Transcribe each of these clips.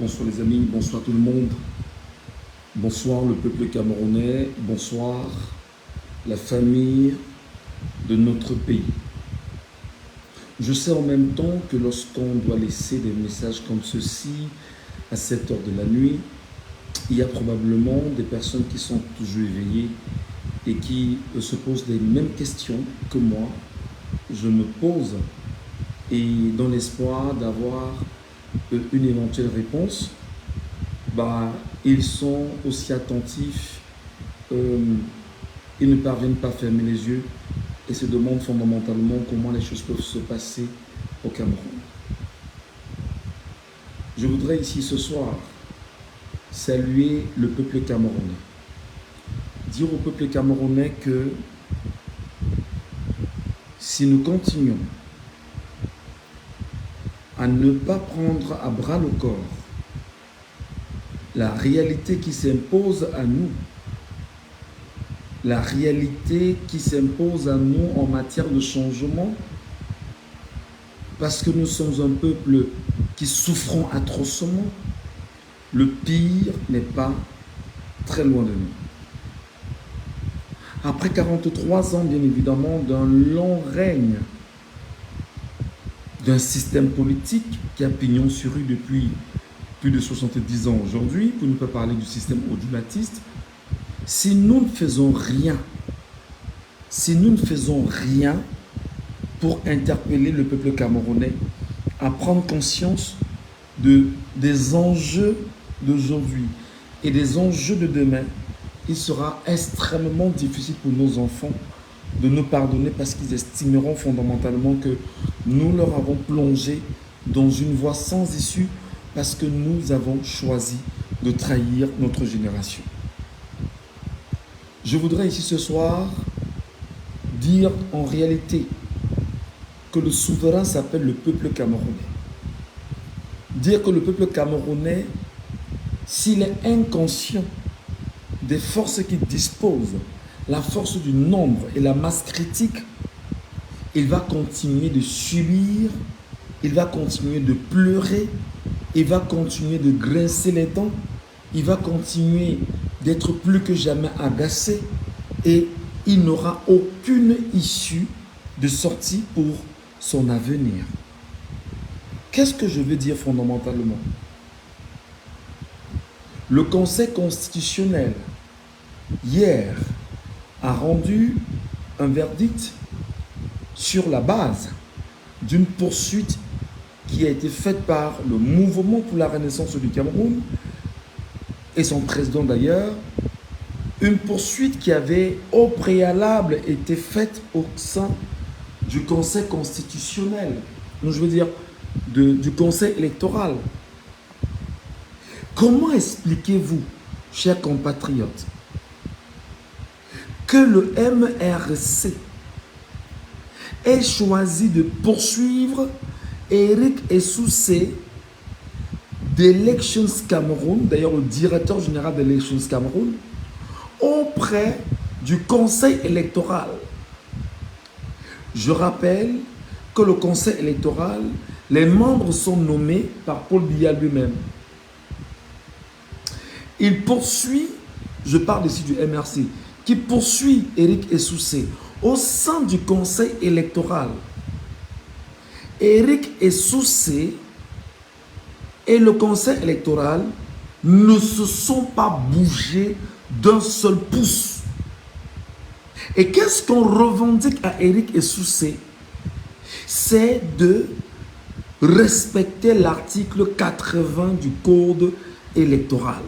Bonsoir les amis, bonsoir tout le monde. Bonsoir le peuple camerounais, bonsoir la famille de notre pays. Je sais en même temps que lorsqu'on doit laisser des messages comme ceci à cette heure de la nuit, il y a probablement des personnes qui sont toujours éveillées et qui se posent les mêmes questions que moi. Je me pose et dans l'espoir d'avoir une éventuelle réponse, ils sont aussi attentifs, ils ne parviennent pas à fermer les yeux et se demandent fondamentalement comment les choses peuvent se passer au Cameroun. Je voudrais ici ce soir saluer le peuple camerounais, dire au peuple camerounais que si nous continuons à ne pas prendre à bras le corps la réalité qui s'impose à nous, la réalité qui s'impose à nous en matière de changement, parce que nous sommes un peuple qui souffrons atrocement, le pire n'est pas très loin de nous. Après 43 ans, bien évidemment, d'un long règne, d'un système politique qui a pignon sur rue depuis plus de 70 ans aujourd'hui, pour ne pas parler du système audulatiste, si nous ne faisons rien, pour interpeller le peuple camerounais à prendre conscience des enjeux d'aujourd'hui et des enjeux de demain, il sera extrêmement difficile pour nos enfants de nous pardonner parce qu'ils estimeront fondamentalement que nous leur avons plongé dans une voie sans issue parce que nous avons choisi de trahir notre génération. Je voudrais ici ce soir dire en réalité que le souverain s'appelle le peuple camerounais. Dire que le peuple camerounais, s'il est inconscient des forces qui disposent, la force du nombre et la masse critique, il va continuer de subir, il va continuer de pleurer, il va continuer de grincer les dents, il va continuer d'être plus que jamais agacé et il n'aura aucune issue de sortie pour son avenir. Qu'est-ce que je veux dire fondamentalement? Le Conseil constitutionnel, hier, a rendu un verdict sur la base d'une poursuite qui a été faite par le Mouvement pour la Renaissance du Cameroun et son président d'ailleurs, une poursuite qui avait au préalable été faite au sein du Conseil constitutionnel, donc je veux dire du Conseil électoral. Comment expliquez-vous, chers compatriotes, que le MRC ait choisi de poursuivre Eric Essoussé d'Elections Cameroun, d'ailleurs le directeur général d'Elections Cameroun, auprès du Conseil électoral? Je rappelle que le Conseil électoral, les membres sont nommés par Paul Biya lui-même. Il poursuit, je parle ici du MRC, qui poursuit Eric Essoussé au sein du Conseil électoral. Eric Essoussé et le Conseil électoral ne se sont pas bougés d'un seul pouce. Et qu'est-ce qu'on revendique à Eric Essoussé? C'est de respecter l'article 80 du Code électoral.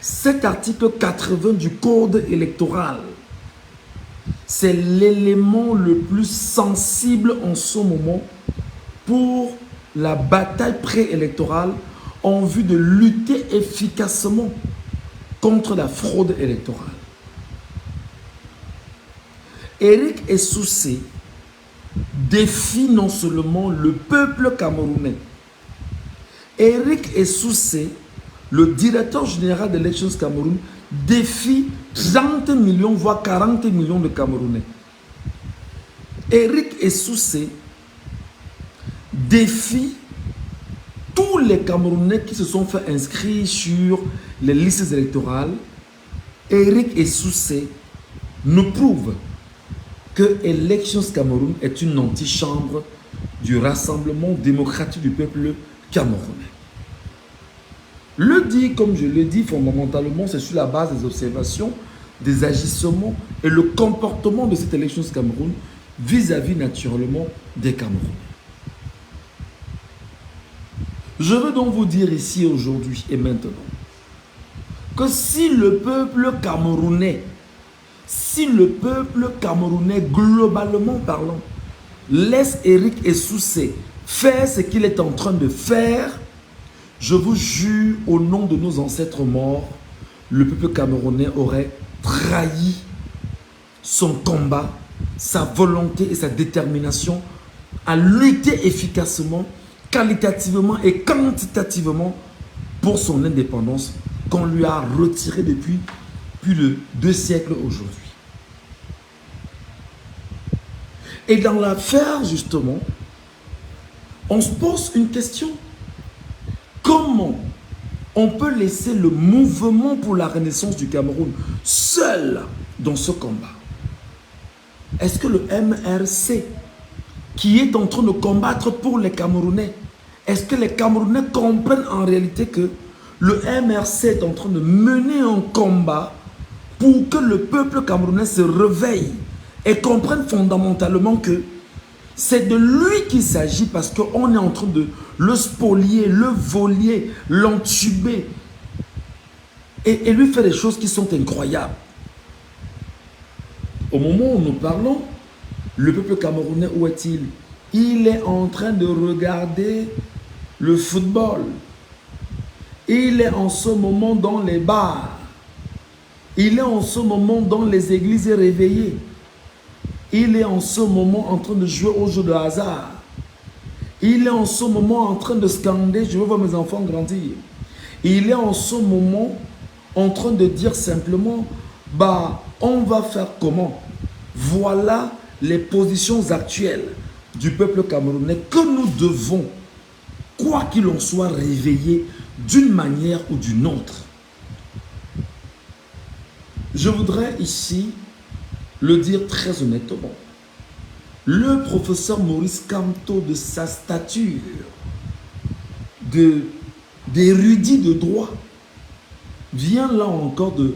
Cet article 80 du Code électoral, c'est l'élément le plus sensible en ce moment pour la bataille préélectorale en vue de lutter efficacement contre la fraude électorale. Eric Essoussé défie non seulement le peuple camerounais. Eric Essoussé, le directeur général d'Elections Cameroun, défie 30 millions, voire 40 millions de Camerounais. Eric Essoussé défie tous les Camerounais qui se sont fait inscrire sur les listes électorales, Eric Essoussé nous prouve que Elections Cameroun est une antichambre du Rassemblement démocratique du peuple camerounais. Le dit, comme je l'ai dit, fondamentalement, c'est sur la base des observations, des agissements et le comportement de cette Elections Cameroun vis-à-vis naturellement des Camerounais. Je veux donc vous dire ici aujourd'hui et maintenant que si le peuple camerounais, globalement parlant, laisse Eric Essoussé faire ce qu'il est en train de faire, je vous jure au nom de nos ancêtres morts, le peuple camerounais aurait trahi son combat, sa volonté et sa détermination à lutter efficacement, qualitativement et quantitativement pour son indépendance qu'on lui a retirée depuis plus de 2 siècles aujourd'hui. Et dans l'affaire, justement, on se pose une question. Comment on peut laisser le mouvement pour la renaissance du Cameroun seul dans ce combat? Est-ce que le MRC, qui est en train de combattre pour les Camerounais, est-ce que les Camerounais comprennent en réalité que le MRC est en train de mener un combat pour que le peuple camerounais se réveille et comprenne fondamentalement que c'est de lui qu'il s'agit parce qu'on est en train de le spolier, le voler, l'entuber et lui faire des choses qui sont incroyables. Au moment où nous parlons, le peuple camerounais, où est-il? Il est en train de regarder le football. Il est en ce moment dans les bars. Il est en ce moment dans les églises réveillées. Il est en ce moment en train de jouer au jeu de hasard. Il est en ce moment en train de scander, je veux voir mes enfants grandir. Il est en ce moment en train de dire simplement, bah, on va faire comment? Voilà les positions actuelles du peuple camerounais que nous devons, quoi qu'il en soit, réveiller d'une manière ou d'une autre. Je voudrais ici le dire très honnêtement. Le professeur Maurice Kamto, de sa stature d'érudit de droit, vient là encore de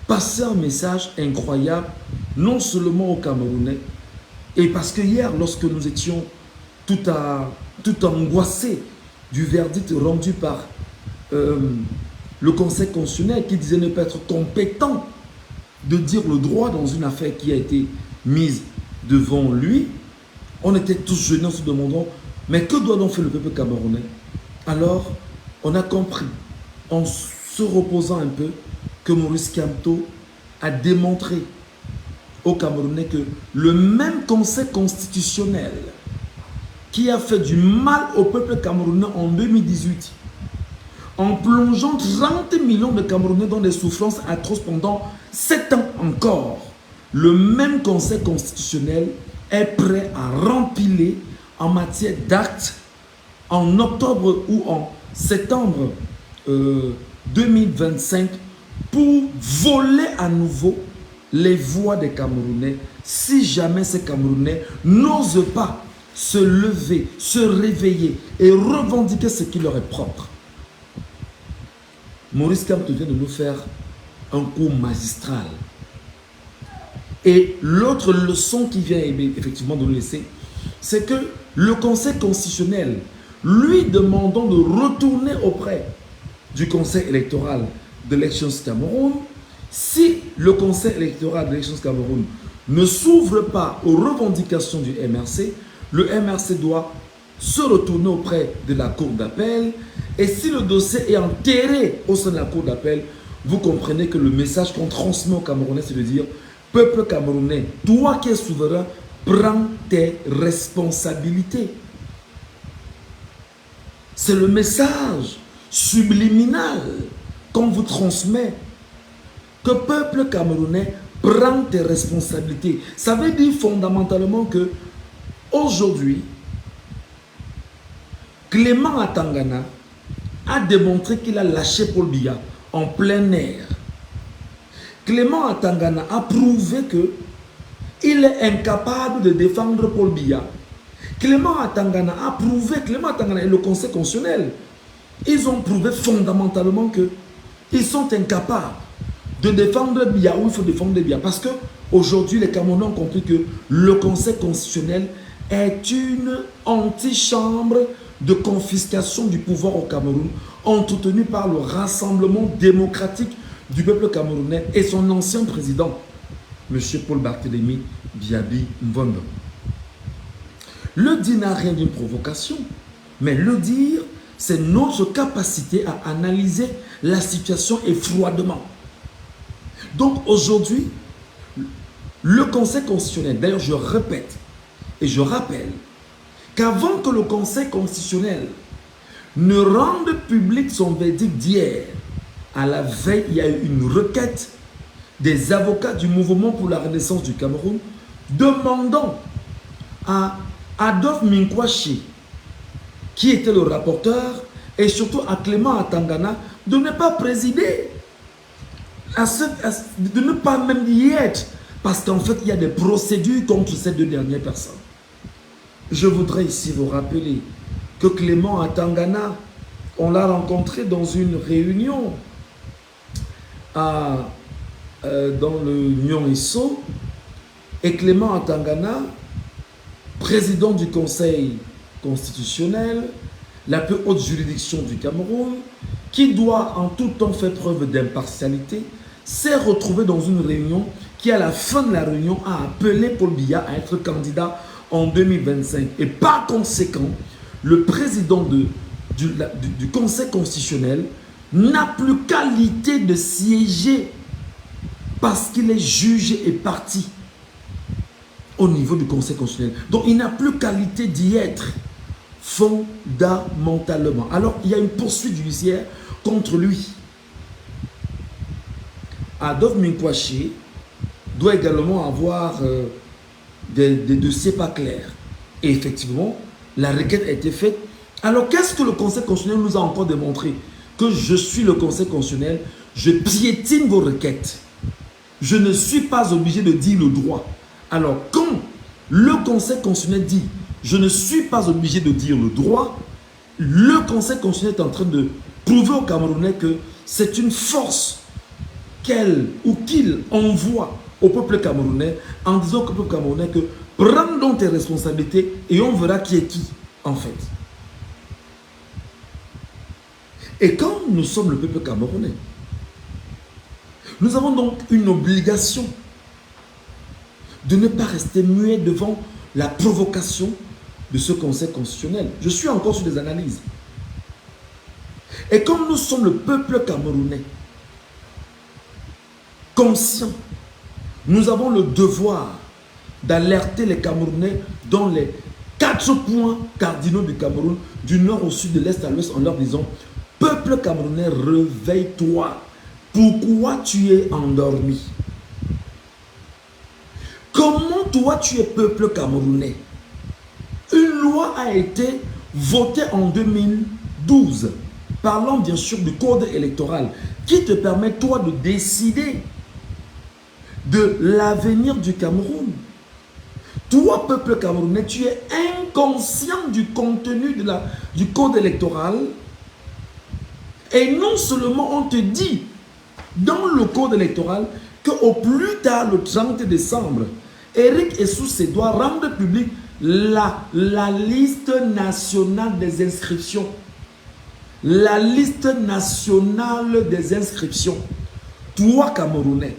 passer un message incroyable, non seulement aux Camerounais, et parce que hier, lorsque nous étions tout angoissés du verdict rendu par le Conseil constitutionnel qui disait ne pas être compétent de dire le droit dans une affaire qui a été mise devant lui, on était tous gênés en se demandant, mais que doit donc faire le peuple camerounais? Alors, on a compris, en se reposant un peu, que Maurice Kamto a démontré aux Camerounais que le même Conseil constitutionnel qui a fait du mal au peuple camerounais en 2018, en plongeant 30 millions de Camerounais dans des souffrances atroces pendant 7 ans encore, le même Conseil constitutionnel est prêt à rempiler en matière d'actes en octobre ou en septembre 2025 pour voler à nouveau les voix des Camerounais si jamais ces Camerounais n'osent pas se lever, se réveiller et revendiquer ce qui leur est propre. Maurice Kamto vient de nous faire un cours magistral. Et l'autre leçon qui vient effectivement de nous laisser, c'est que le Conseil constitutionnel, lui demandant de retourner auprès du Conseil électoral d'Elections Cameroun, si le Conseil électoral d'Elections Cameroun ne s'ouvre pas aux revendications du MRC, le MRC doit se retourner auprès de la Cour d'appel. Et si le dossier est enterré au sein de la Cour d'appel, vous comprenez que le message qu'on transmet aux Camerounais, c'est de dire, peuple camerounais, toi qui es souverain, prends tes responsabilités. C'est le message subliminal qu'on vous transmet. Que peuple camerounais, prends tes responsabilités. Ça veut dire fondamentalement que aujourd'hui, Clément Atangana a démontré qu'il a lâché Paul Biya en plein air. Clément Atangana a prouvé que il est incapable de défendre Paul Biya. Clément Atangana a prouvé, Clément Atangana et le Conseil constitutionnel, ils ont prouvé fondamentalement que ils sont incapables de défendre Biya où il faut défendre Biya. Parce que aujourd'hui, les Camerounais ont compris que le Conseil constitutionnel est une antichambre de confiscation du pouvoir au Cameroun, entretenue par le Rassemblement démocratique du peuple camerounais et son ancien président, M. Paul Barthélémy Biabi Mvondo. Le dire n'a rien d'une provocation, mais le dire, c'est notre capacité à analyser la situation et froidement. Donc aujourd'hui, le Conseil constitutionnel, d'ailleurs je répète et je rappelle qu'avant que le Conseil constitutionnel ne rende public son verdict d'hier, à la veille, il y a eu une requête des avocats du mouvement pour la renaissance du Cameroun demandant à Adolphe Minkwashi, qui était le rapporteur, et surtout à Clément Atangana, de ne pas présider, de ne pas même y être, parce qu'en fait, il y a des procédures contre ces deux dernières personnes. Je voudrais ici vous rappeler que Clément Atangana, on l'a rencontré dans une réunion dans le Nyon-Isso, et Clément Atangana, président du Conseil constitutionnel, la plus haute juridiction du Cameroun, qui doit en tout temps faire preuve d'impartialité, s'est retrouvé dans une réunion qui, à la fin de la réunion, a appelé Paul Biya à être candidat en 2025. Et par conséquent, le président du Conseil constitutionnel n'a plus qualité de siéger parce qu'il est jugé et parti au niveau du Conseil constitutionnel. Donc, il n'a plus qualité d'y être fondamentalement. Alors, il y a une poursuite judiciaire contre lui. Adolphe Minkwashi doit également avoir des dossiers pas clairs. Et effectivement, la requête a été faite. Alors, qu'est-ce que le Conseil constitutionnel nous a encore démontré? Que je suis le Conseil constitutionnel, je piétine vos requêtes. Je ne suis pas obligé de dire le droit. Alors, quand le Conseil constitutionnel dit « je ne suis pas obligé de dire le droit », le Conseil constitutionnel est en train de prouver aux Camerounais que c'est une force qu'elle ou qu'il envoie au peuple camerounais en disant au peuple camerounais que prends donc tes responsabilités et on verra qui est qui, en fait. Et quand nous sommes le peuple camerounais, nous avons donc une obligation de ne pas rester muet devant la provocation de ce Conseil constitutionnel. Je suis encore sur des analyses. Et comme nous sommes le peuple camerounais, conscient, nous avons le devoir d'alerter les Camerounais dans les 4 points cardinaux du Cameroun, du nord au sud, de l'est à l'ouest, en leur disant « Peuple camerounais, réveille-toi. Pourquoi tu es endormi? Comment toi tu es peuple camerounais? Une loi a été votée en 2012, parlant bien sûr du code électoral, qui te permet toi de décider de l'avenir du Cameroun. Toi, peuple camerounais, tu es inconscient du contenu du code électoral. Et non seulement on te dit dans le code électoral qu'au plus tard, le 30 décembre, Eric Essoussé doit rendre public la liste nationale des inscriptions. La liste nationale des inscriptions. Toi, Camerounais,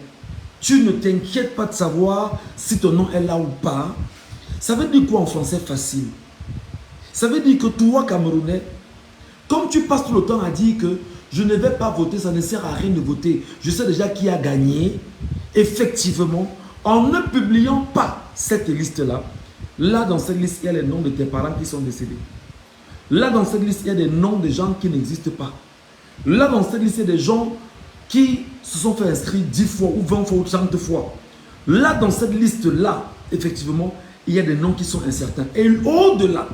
tu ne t'inquiètes pas de savoir si ton nom est là ou pas. Ça veut dire quoi en français facile? Ça veut dire que toi, Camerounais, comme tu passes tout le temps à dire que je ne vais pas voter, ça ne sert à rien de voter, je sais déjà qui a gagné, effectivement, en ne publiant pas cette liste-là, là dans cette liste, il y a les noms de tes parents qui sont décédés. Là dans cette liste, il y a des noms de gens qui n'existent pas. Là dans cette liste, il y a des gens qui se sont fait inscrire 10 fois ou 20 fois ou 30 fois. Là dans cette liste-là, effectivement, il y a des noms qui sont incertains. Et au-delà,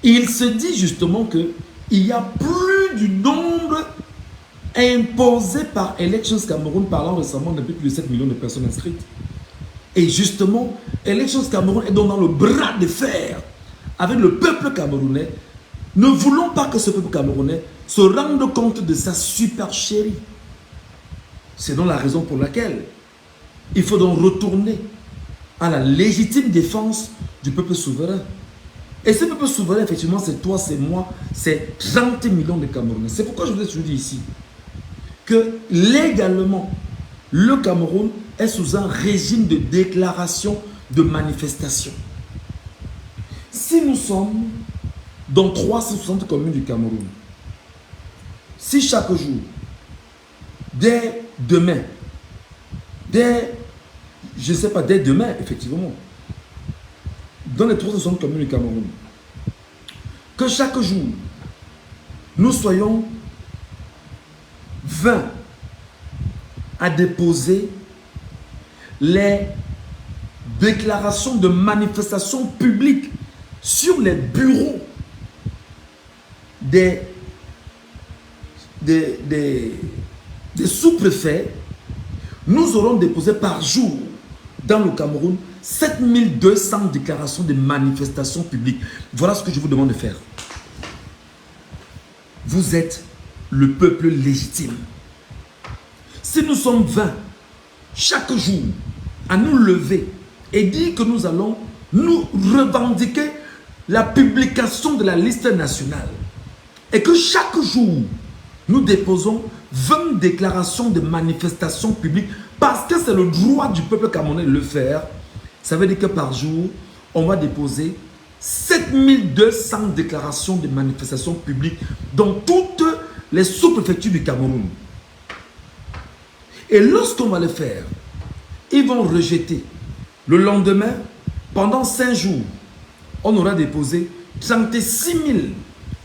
il se dit justement que il y a plus du nombre imposé par Elections Cameroun, parlant récemment de plus de 7 millions de personnes inscrites. Et justement, Elections Cameroun est donc dans le bras de fer avec le peuple camerounais. Ne voulons pas que ce peuple camerounais se rende compte de sa supercherie. C'est donc la raison pour laquelle il faut donc retourner à la légitime défense du peuple souverain. Et ce peuple souverain, effectivement, c'est toi, c'est moi, c'est 30 millions de Camerounais. C'est pourquoi je vous ai toujours dit ici que légalement, le Cameroun est sous un régime de déclaration de manifestation. Si nous sommes dans 360 communes du Cameroun, si chaque jour, dès demain, je ne sais pas, dès demain, effectivement, dans les 360 communes du Cameroun, que chaque jour, nous soyons 20 à déposer les déclarations de manifestation publique sur les bureaux des sous-préfets, nous aurons déposé par jour dans le Cameroun 7200 déclarations de manifestation publique. Voilà ce que je vous demande de faire. Vous êtes le peuple légitime. Si nous sommes 20 chaque jour à nous lever et dire que nous allons nous revendiquer la publication de la liste nationale et que chaque jour nous déposons 20 déclarations de manifestation publique parce que c'est le droit du peuple camerounais de le faire, ça veut dire que par jour, on va déposer 7200 déclarations de manifestation publique dans toutes les sous-préfectures du Cameroun. Et lorsqu'on va le faire, ils vont rejeter. Le lendemain, pendant 5 jours, on aura déposé 36 000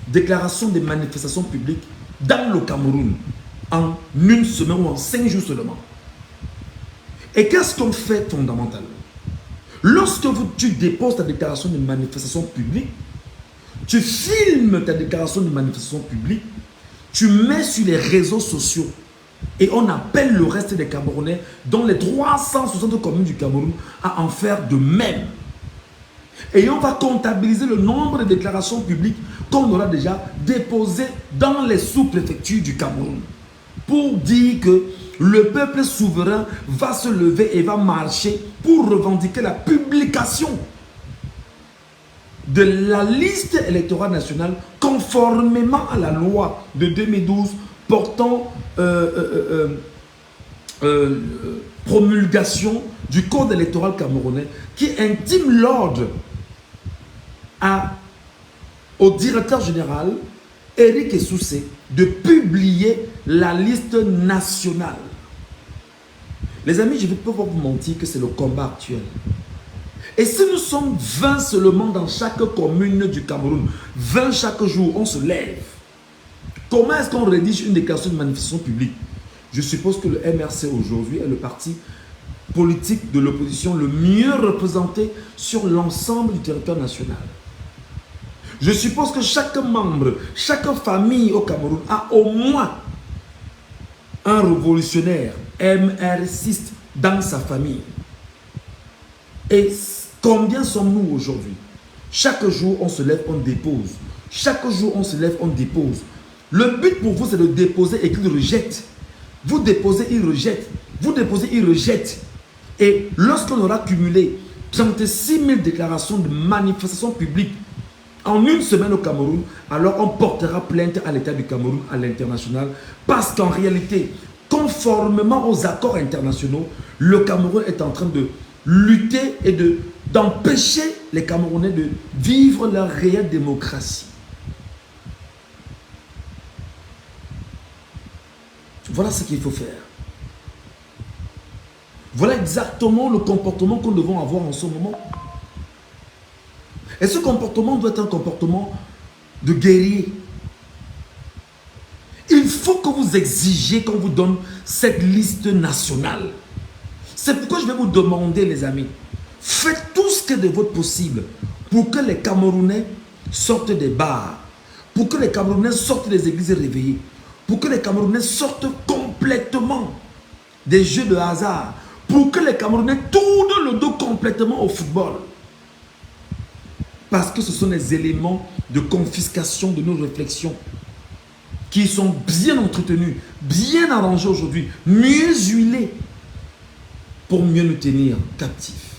déclarations de manifestation publique dans le Cameroun en une semaine ou en 5 jours seulement. Et qu'est-ce qu'on fait fondamentalement? Lorsque tu déposes ta déclaration de manifestation publique, tu filmes ta déclaration de manifestation publique, tu mets sur les réseaux sociaux et on appelle le reste des Camerounais dans les 360 communes du Cameroun à en faire de même. Et on va comptabiliser le nombre de déclarations publiques qu'on aura déjà déposées dans les sous-préfectures du Cameroun pour dire que le peuple souverain va se lever et va marcher pour revendiquer la publication de la liste électorale nationale conformément à la loi de 2012 portant promulgation du code électoral camerounais qui intime l'ordre au directeur général Éric Essoussé de publier la liste nationale. Les amis, je ne vais pas vous mentir que c'est le combat actuel. Et si nous sommes 20 seulement dans chaque commune du Cameroun, 20 chaque jour, on se lève. Comment est-ce qu'on rédige une déclaration de manifestation publique? Je suppose que le MRC aujourd'hui est le parti politique de l'opposition le mieux représenté sur l'ensemble du territoire national. Je suppose que chaque membre, chaque famille au Cameroun a au moins un révolutionnaire MRCiste dans sa famille. Et combien sommes-nous aujourd'hui? Chaque jour, on se lève, on dépose. Chaque jour, on se lève, on dépose. Le but pour vous, c'est de déposer et qu'il rejette. Vous déposez, il rejette. Vous déposez, il rejette. Et lorsqu'on aura cumulé 36 000 déclarations de manifestation publique en une semaine au Cameroun, alors on portera plainte à l'État du Cameroun, à l'international, parce qu'en réalité, conformément aux accords internationaux, le Cameroun est en train de lutter et d'empêcher les Camerounais de vivre leur réelle démocratie. Voilà ce qu'il faut faire. Voilà exactement le comportement que nous devons avoir en ce moment. Et ce comportement doit être un comportement de guerrier. Il faut que vous exigiez qu'on vous donne cette liste nationale. C'est pourquoi je vais vous demander, les amis, faites tout ce qui est de votre possible pour que les Camerounais sortent des bars, pour que les Camerounais sortent des églises réveillées, pour que les Camerounais sortent complètement des jeux de hasard, pour que les Camerounais tournent le dos complètement au football. Parce que ce sont les éléments de confiscation de nos réflexions qui sont bien entretenus, bien arrangés aujourd'hui, mieux huilés pour mieux nous tenir captifs.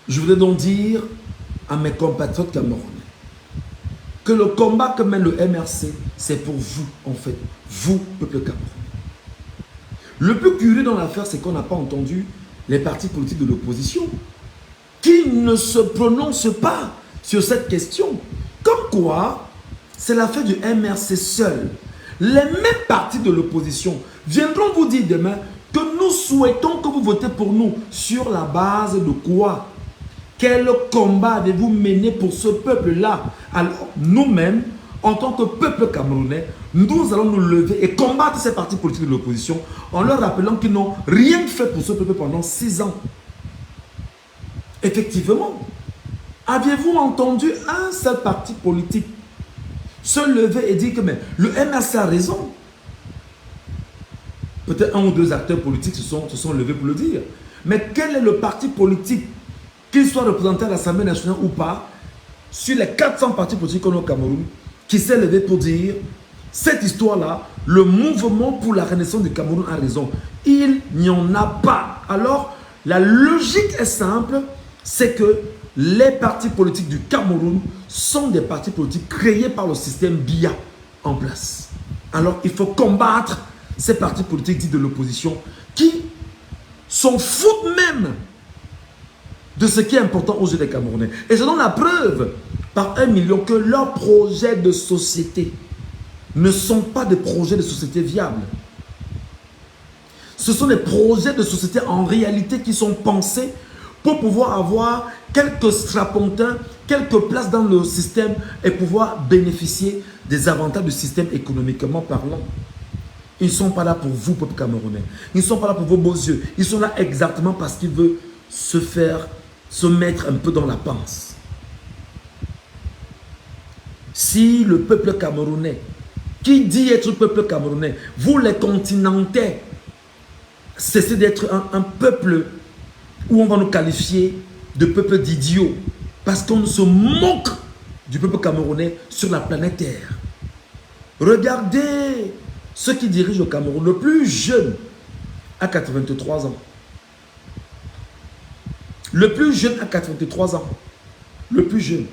Je voudrais donc dire à mes compatriotes camerounais que le combat que mène le MRC, c'est pour vous, en fait, vous, peuple camerounais. Le plus curieux dans l'affaire, c'est qu'on n'a pas entendu les partis politiques de l'opposition qui ne se prononcent pas sur cette question. Comme quoi, c'est l'affaire du MRC seul. Les mêmes partis de l'opposition viendront vous dire demain que nous souhaitons que vous votez pour nous. Sur la base de quoi? Quel combat avez-vous mené pour ce peuple-là? Alors, nous-mêmes, en tant que peuple camerounais, nous allons nous lever et combattre ces partis politiques de l'opposition en leur rappelant qu'ils n'ont rien fait pour ce peuple pendant 6 ans. Effectivement, aviez-vous entendu un seul parti politique se lever et dire que mais, le MRC a raison? Peut-être 1 ou 2 acteurs politiques se sont levés pour le dire. Mais quel est le parti politique, qu'il soit représenté à l'Assemblée nationale ou pas, sur les 400 partis politiques qu'on a au Cameroun, qui s'est levé pour dire cette histoire-là, le mouvement pour la renaissance du Cameroun a raison. Il n'y en a pas. Alors, la logique est simple, c'est que les partis politiques du Cameroun sont des partis politiques créés par le système BIA en place. Alors, il faut combattre ces partis politiques dits de l'opposition qui s'en foutent même de ce qui est important aux yeux des Camerounais. Et je donne la preuve par 1 million que leurs projets de société ne sont pas des projets de société viables. Ce sont des projets de société en réalité qui sont pensés pour pouvoir avoir quelques strapontins, quelques places dans le système et pouvoir bénéficier des avantages du système économiquement parlant. Ils ne sont pas là pour vous, peuple camerounais. Ils ne sont pas là pour vos beaux yeux. Ils sont là exactement parce qu'ils veulent se mettre un peu dans la panse. Si le peuple camerounais, qui dit être peuple camerounais, vous les continentais, cessez d'être un peuple où on va nous qualifier de peuple d'idiots, parce qu'on se moque du peuple camerounais sur la planète Terre. Regardez ceux qui dirigent le Cameroun. Le plus jeune a 83 ans. Le plus jeune a 83 ans. Le plus jeune.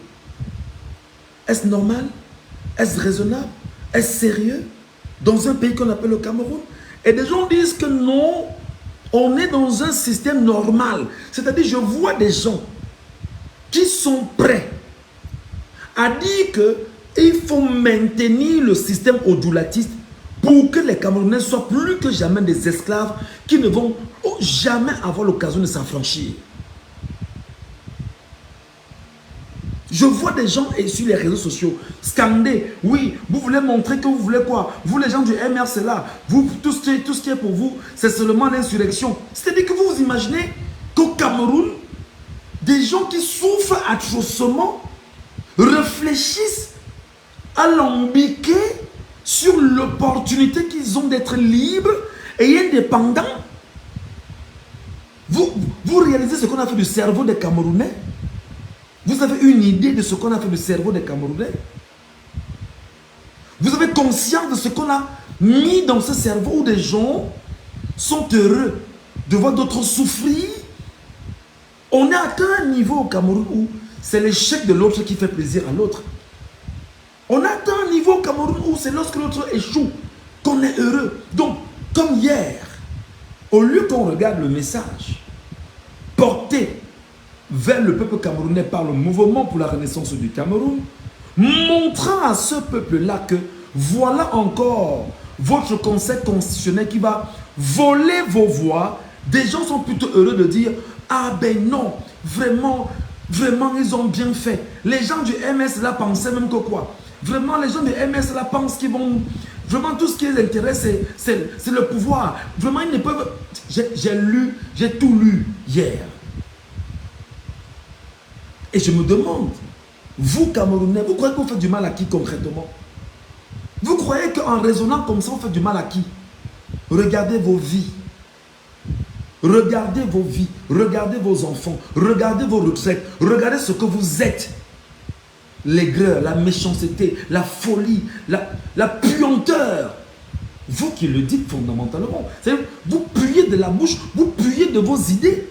Est-ce normal? Est-ce raisonnable? Est-ce sérieux? Dans un pays qu'on appelle le Cameroun? Et des gens disent que non, on est dans un système normal. C'est-à-dire, je vois des gens qui sont prêts à dire qu'il faut maintenir le système odulatiste pour que les Camerounais soient plus que jamais des esclaves qui ne vont jamais avoir l'occasion de s'affranchir. Je vois des gens sur les réseaux sociaux scander, oui, vous voulez montrer que vous voulez quoi? Vous les gens du MRC là, vous, tout ce qui est pour vous, c'est seulement l'insurrection. C'est-à-dire que vous vous imaginez qu'au Cameroun, des gens qui souffrent atrocement réfléchissent à l'ambiquer sur l'opportunité qu'ils ont d'être libres et indépendants. Vous réalisez ce qu'on a fait du cerveau des Camerounais? Vous avez une idée de ce qu'on a fait du cerveau des Camerounais? Vous avez conscience de ce qu'on a mis dans ce cerveau où des gens sont heureux de voir d'autres souffrir? On a atteint un niveau au Cameroun où c'est l'échec de l'autre qui fait plaisir à l'autre. On a atteint un niveau au Cameroun où c'est lorsque l'autre échoue qu'on est heureux. Donc, comme hier, au lieu qu'on regarde le message porté vers le peuple camerounais par le mouvement pour la renaissance du Cameroun, montrant à ce peuple-là que voilà encore votre conseil constitutionnel qui va voler vos voix, des gens sont plutôt heureux de dire « Ah ben non, vraiment, vraiment ils ont bien fait. Les gens du MS là pensaient même que quoi? Vraiment les gens du MS là pensent qu'ils vont... Vraiment tout ce qui les intéresse c'est le pouvoir. Vraiment ils ne peuvent... » J'ai tout lu hier. Et je me demande, Vous, Camerounais, vous croyez que vous faites du mal à qui concrètement? Vous croyez qu'en raisonnant comme ça, on fait du mal à qui? Regardez vos vies. Regardez vos vies. Regardez vos enfants. Regardez vos retraites. Regardez ce que vous êtes. L'aigreur, la méchanceté, la folie, la puanteur. Vous qui le dites fondamentalement. Vous puez de la bouche, vous puez de vos idées.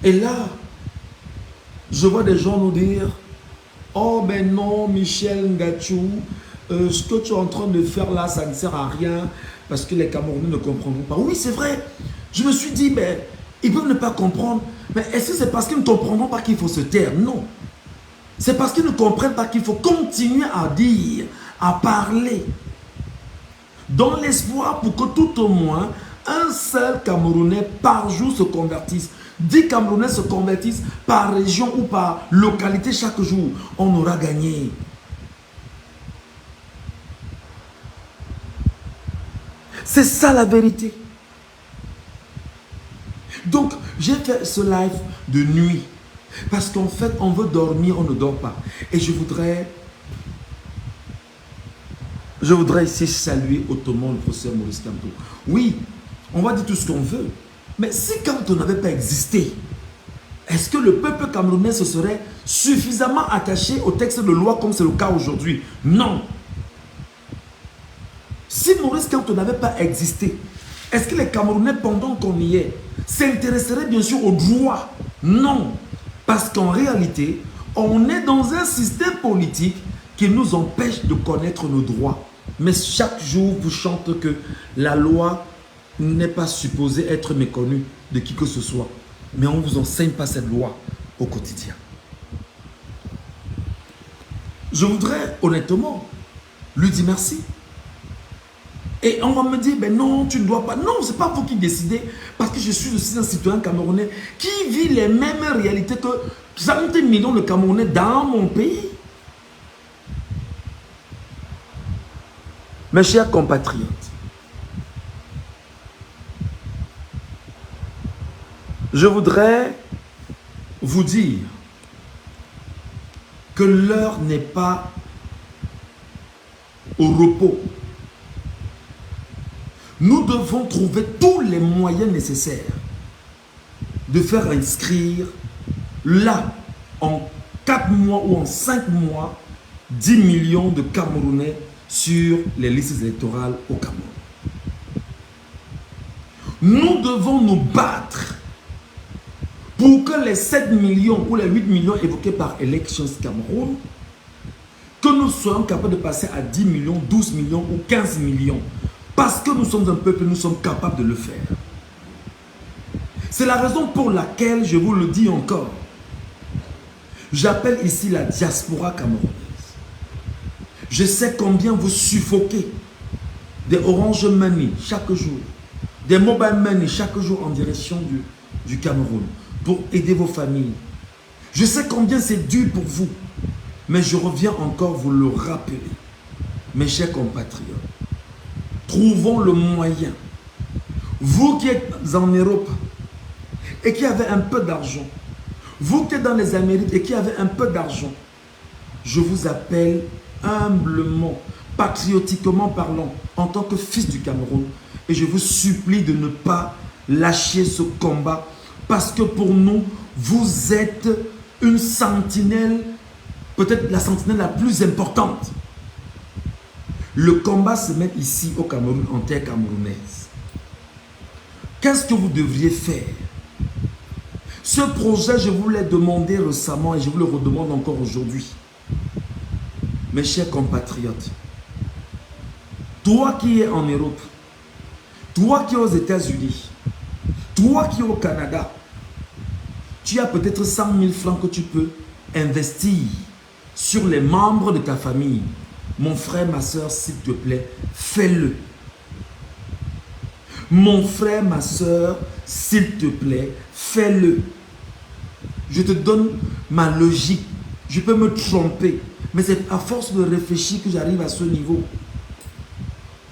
Et là, je vois des gens nous dire, oh ben non, Michel Ngachou, ce que tu es en train de faire là, ça ne sert à rien, parce que les Camerounais ne comprendront pas. Oui, c'est vrai. Je me suis dit, ben, ils peuvent ne pas comprendre. Mais est-ce que c'est parce qu'ils ne comprendront pas qu'il faut se taire? Non. C'est parce qu'ils ne comprennent pas qu'il faut continuer à dire, à parler. Dans l'espoir pour que tout au moins, un seul Camerounais par jour se convertisse. 10 Camerounais se convertissent par région ou par localité chaque jour. On aura gagné. C'est ça la vérité. Donc, j'ai fait ce live de nuit. Parce qu'en fait, on veut dormir, on ne dort pas. Et je voudrais ici saluer hautement le professeur Maurice Kamto. Oui, on va dire tout ce qu'on veut. Mais si Kamto n'avait pas existé, est-ce que le peuple camerounais se serait suffisamment attaché au texte de loi comme c'est le cas aujourd'hui? Non. Si Maurice Kamto n'avait pas existé, est-ce que les Camerounais, pendant qu'on y est, s'intéresseraient bien sûr aux droits? Non. Parce qu'en réalité, on est dans un système politique qui nous empêche de connaître nos droits. Mais chaque jour, vous chantez que la loi n'est pas supposée être méconnue de qui que ce soit. Mais on ne vous enseigne pas cette loi au quotidien. Je voudrais honnêtement lui dire merci. Et on va me dire, ben non, tu ne dois pas. Non, ce n'est pas vous qui décidez, parce que je suis aussi un citoyen camerounais qui vit les mêmes réalités que 40 millions de Camerounais dans mon pays. Mes chers compatriotes, je voudrais vous dire que l'heure n'est pas au repos. Nous devons trouver tous les moyens nécessaires de faire inscrire là, en 4 mois ou en 5 mois, 10 millions de Camerounais sur les listes électorales au Cameroun. Nous devons nous battre pour que les 7 millions ou les 8 millions évoqués par Elections Cameroun, que nous soyons capables de passer à 10 millions, 12 millions ou 15 millions. Parce que nous sommes un peuple, nous sommes capables de le faire. C'est la raison pour laquelle, je vous le dis encore, j'appelle ici la diaspora camerounaise. Je sais combien vous suffoquez des Orange Money chaque jour, des Mobile Money chaque jour en direction du Cameroun pour aider vos familles. Je sais combien c'est dur pour vous, mais je reviens encore vous le rappeler. Mes chers compatriotes, trouvons le moyen. Vous qui êtes en Europe et qui avez un peu d'argent, vous qui êtes dans les Amériques et qui avez un peu d'argent, je vous appelle humblement, patriotiquement parlant, en tant que fils du Cameroun, et je vous supplie de ne pas lâcher ce combat, parce que pour nous, vous êtes une sentinelle, peut-être la sentinelle la plus importante. Le combat se met ici au Cameroun, en terre camerounaise. Qu'est-ce que vous devriez faire? Ce projet, je vous l'ai demandé récemment et je vous le redemande encore aujourd'hui. Mes chers compatriotes, toi qui es en Europe, toi qui es aux États-Unis, toi qui es au Canada, tu as peut-être 100 000 francs que tu peux investir sur les membres de ta famille. Mon frère, ma soeur, s'il te plaît, fais-le. Mon frère, ma soeur, s'il te plaît, fais-le. Je te donne ma logique. Je peux me tromper, mais c'est à force de réfléchir que j'arrive à ce niveau.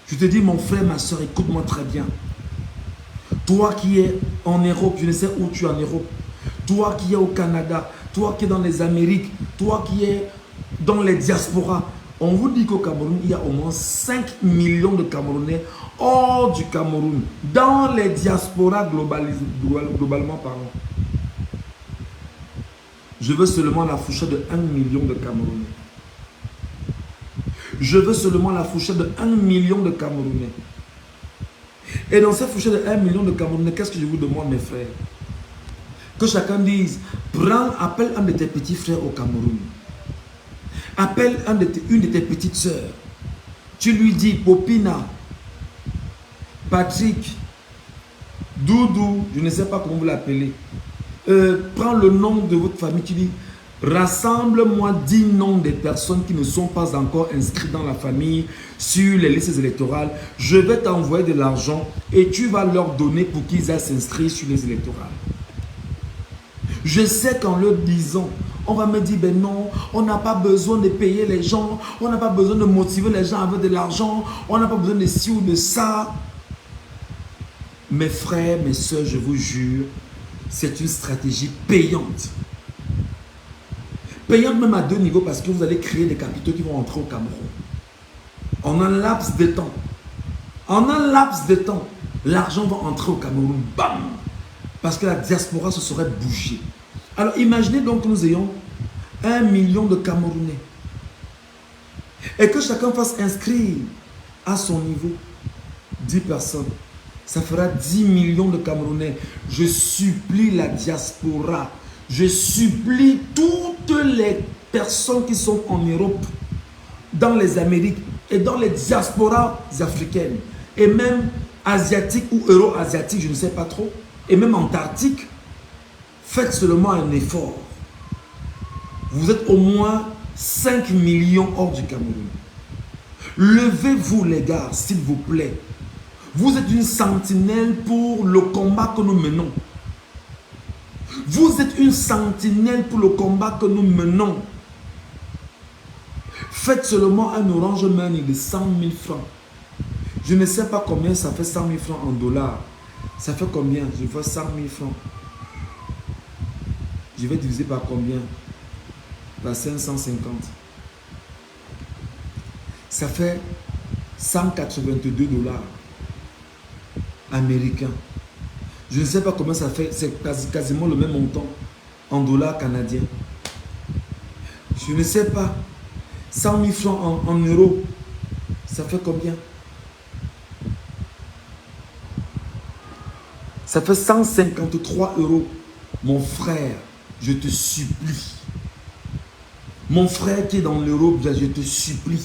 Je te dis, mon frère, ma soeur, écoute-moi très bien. Toi qui es en Europe, je ne sais où tu es en Europe. Toi qui es au Canada, toi qui es dans les Amériques, toi qui es dans les diasporas. On vous dit qu'au Cameroun, il y a au moins 5 millions de Camerounais hors du Cameroun, dans les diasporas globalement parlant. Je veux seulement la fourchette de 1 million de Camerounais. Je veux seulement la fourchette de 1 million de Camerounais. Et dans cette fourchette de 1 million de Camerounais, qu'est-ce que je vous demande, mes frères? Que chacun dise, appelle un de tes petits frères au Cameroun. Appelle une de tes petites sœurs. Tu lui dis, Popina, Patrick, Doudou, je ne sais pas comment vous l'appelez. Prends le nom de votre famille, tu dis, rassemble-moi 10 noms des personnes qui ne sont pas encore inscrites dans la famille sur les listes électorales. Je vais t'envoyer de l'argent et tu vas leur donner pour qu'ils aillent s'inscrire sur les électorales. Je sais qu'en leur disant, on va me dire, ben non, on n'a pas besoin de payer les gens, on n'a pas besoin de motiver les gens avec de l'argent, on n'a pas besoin de ci ou de ça. Mes frères, mes soeurs, je vous jure, c'est une stratégie payante. Payante même à 2 niveaux parce que vous allez créer des capitaux qui vont entrer au Cameroun. En un laps de temps. En un laps de temps, l'argent va entrer au Cameroun. Bam! Parce que la diaspora se serait bougée. Alors imaginez donc que nous ayons 1 million de Camerounais. Et que chacun fasse inscrire à son niveau 10 personnes. Ça fera 10 millions de Camerounais. Je supplie la diaspora. Je supplie toutes les personnes qui sont en Europe, dans les Amériques et dans les diasporas africaines. Et même asiatiques ou euro-asiatiques, je ne sais pas trop. Et même antarctique. Faites seulement un effort. Vous êtes au moins 5 millions hors du Cameroun. Levez-vous les gars, s'il vous plaît. Vous êtes une sentinelle pour le combat que nous menons. Vous êtes une sentinelle pour le combat que nous menons. Faites seulement un Orange Money de 100 000 francs. Je ne sais pas combien ça fait 100 000 francs en dollars. Ça fait combien? Je vois 100 000 francs. Je vais diviser par combien? Par 550. Ça fait 182 dollars américains. Je ne sais pas comment ça fait. C'est quasiment le même montant en dollars canadiens. Je ne sais pas. 100 000 francs en euros. Ça fait combien? Ça fait 153 euros. Mon frère, je te supplie. Mon frère qui est dans l'Europe, je te supplie.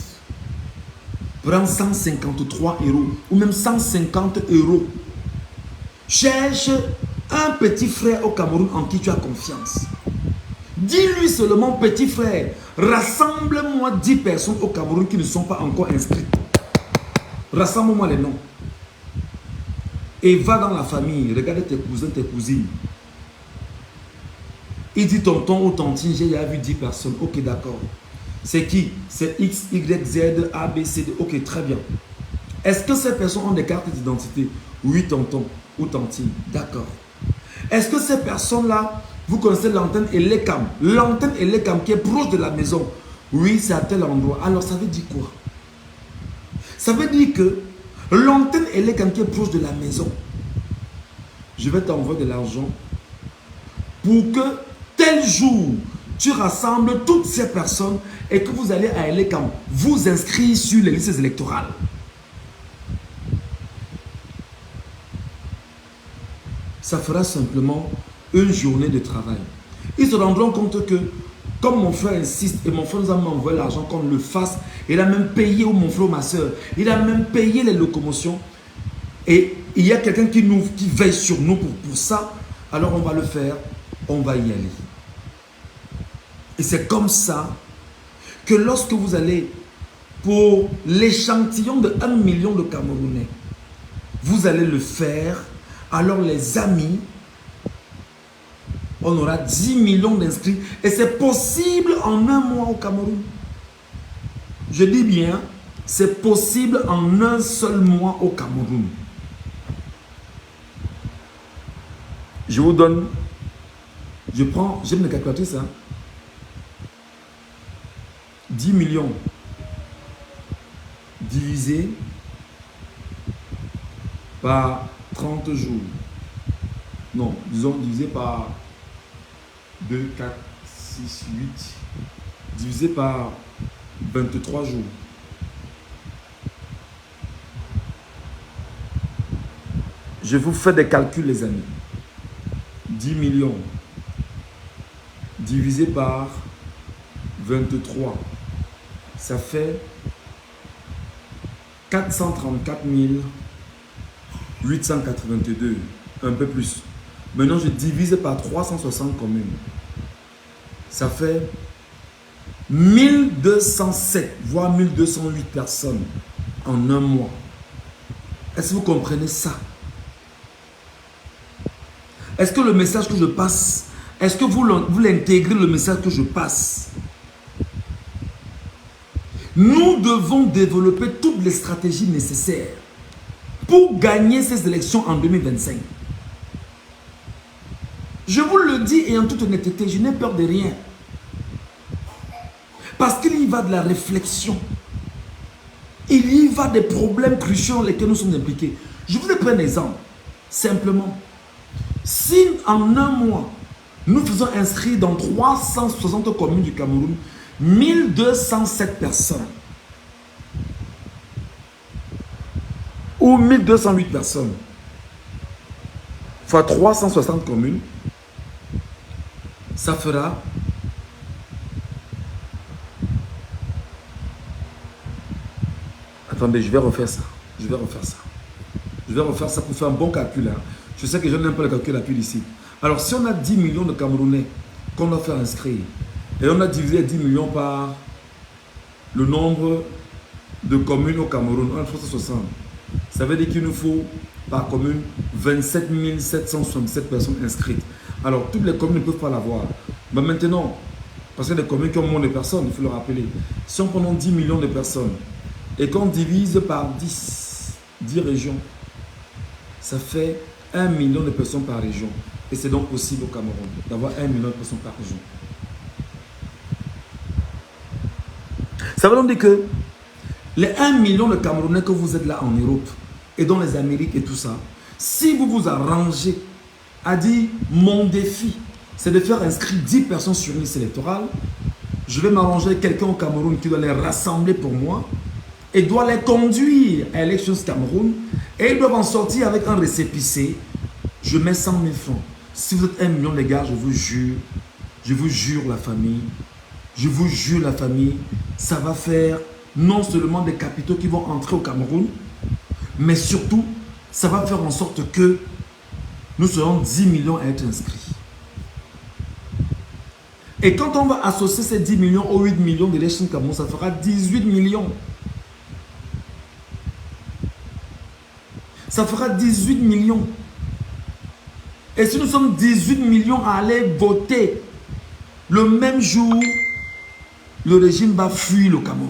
Prends 153 euros ou même 150 euros. Cherche un petit frère au Cameroun en qui tu as confiance. Dis-lui seulement, petit frère, rassemble-moi 10 personnes au Cameroun qui ne sont pas encore inscrites. Rassemble-moi les noms. Et va dans la famille, regarde tes cousins, tes cousines. Il dit tonton ou tantine, j'ai vu 10 personnes. Ok, d'accord. C'est qui? C'est X, Y, Z, A, B, C, D. Ok, très bien. Est-ce que ces personnes ont des cartes d'identité? Oui, tonton ou tantine. D'accord. Est-ce que ces personnes-là, vous connaissez l'antenne Elecam? L'antenne Elecam qui est proche de la maison. Oui, c'est à tel endroit. Alors, ça veut dire quoi? Ça veut dire que l'antenne Elecam qui est proche de la maison, je vais t'envoyer de l'argent pour que tel jour, tu rassembles toutes ces personnes et que vous allez à Elecam vous inscrire sur les listes électorales. Ça fera simplement une journée de travail. Ils se rendront compte que, comme mon frère insiste et mon frère nous a envoyé l'argent qu'on le fasse, il a même payé, ou mon frère ou ma soeur, il a même payé les locomotions. Et il y a quelqu'un qui veille sur nous pour ça. Alors on va le faire, on va y aller. Et c'est comme ça que lorsque vous allez pour l'échantillon de 1 million de Camerounais, vous allez le faire. Alors les amis, on aura 10 millions d'inscrits. Et c'est possible en un mois au Cameroun. Je dis bien, c'est possible en un seul mois au Cameroun. Je vous donne, j'aime les calculatrices, hein. 10 millions divisé par 30 jours. Non, disons divisé par 2, 4, 6, 8, divisé par 23 jours. Je vous fais des calculs, les amis. 10 millions divisé par 23, ça fait 434 882, un peu plus. Maintenant, je divise par 360 communes. Ça fait 1207, voire 1208 personnes en un mois. Est-ce que vous comprenez ça? Est-ce que le message que je passe, est-ce que vous l'intégrez, le message que je passe? Nous devons développer toutes les stratégies nécessaires pour gagner ces élections en 2025. Je vous le dis et en toute honnêteté, je n'ai peur de rien. Parce qu'il y va de la réflexion. Il y va des problèmes cruciaux dans lesquels nous sommes impliqués. Je vous ai pris un exemple. Simplement, si en un mois, nous faisons inscrire dans 360 communes du Cameroun 1207 personnes ou 1208 personnes fois 360 communes, ça fera attendez, je vais refaire ça. Je vais refaire ça pour faire un bon calcul. Hein. Je sais que je n'aime pas le calcul rapide ici. Alors, si on a 10 millions de Camerounais qu'on doit faire inscrire, et on a divisé 10 millions par le nombre de communes au Cameroun, on a 360. Ça veut dire qu'il nous faut par commune 27 767 personnes inscrites. Alors, toutes les communes ne peuvent pas l'avoir. Mais maintenant, parce que les communes qui ont moins de personnes, il faut le rappeler. Si on prend 10 millions de personnes et qu'on divise par 10 régions, ça fait 1 million de personnes par région. Et c'est donc possible au Cameroun d'avoir 1 million de personnes par région. Ça veut donc dire que les 1 million de Camerounais que vous êtes là en Europe et dans les Amériques et tout ça, si vous vous arrangez à dire mon défi, c'est de faire inscrire 10 personnes sur une liste électorale, je vais m'arranger avec quelqu'un au Cameroun qui doit les rassembler pour moi et doit les conduire à Elections Cameroun et ils doivent en sortir avec un récépissé. Je mets 100 000 francs. Si vous êtes 1 million, les gars, je vous jure la famille, ça va faire non seulement des capitaux qui vont entrer au Cameroun, mais surtout, ça va faire en sorte que nous serons 10 millions à être inscrits. Et quand on va associer ces 10 millions aux 8 millions d'élections Cameroun, ça fera 18 millions. Ça fera 18 millions. Et si nous sommes 18 millions à aller voter, le même jour, le régime va fuir le Cameroun.